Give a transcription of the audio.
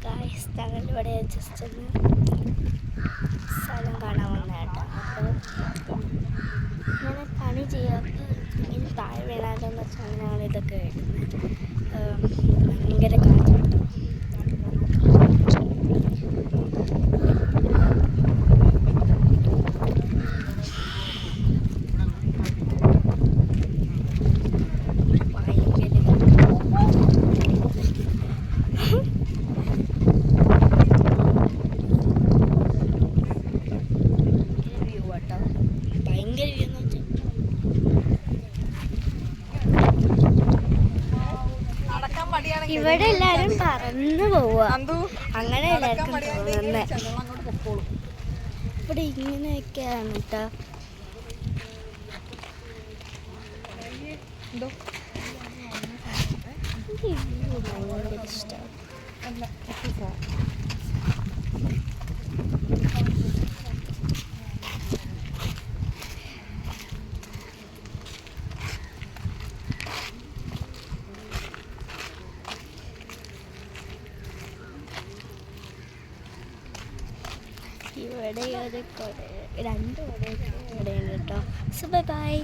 Guys ഞങ്ങളിവിടെ just ഒന്ന് സ്ഥലം കാണാൻ വന്ന കേട്ടോ. അപ്പോൾ ഇങ്ങനെ പണി ചെയ്യാത്ത ഇനി താഴെ വീണാലെന്ന് വെച്ചാൽ ഞങ്ങളിതൊക്കെ വരുന്നത് ഭയങ്കര കാറ്റാട്ടോ. ഇവിടെ എല്ലാരും പറന്നു പോവുക, അങ്ങനെ എല്ലാവർക്കും തോന്നുന്നത്. ഇവിടെ ഇങ്ങനെയൊക്കെയാണ് കേട്ടോ. ഭയങ്കര ഇഷ്ടം. ഇവിടെ ഒരു രണ്ട് ഇവിടെയാണ് കേട്ടോ. So bye bye.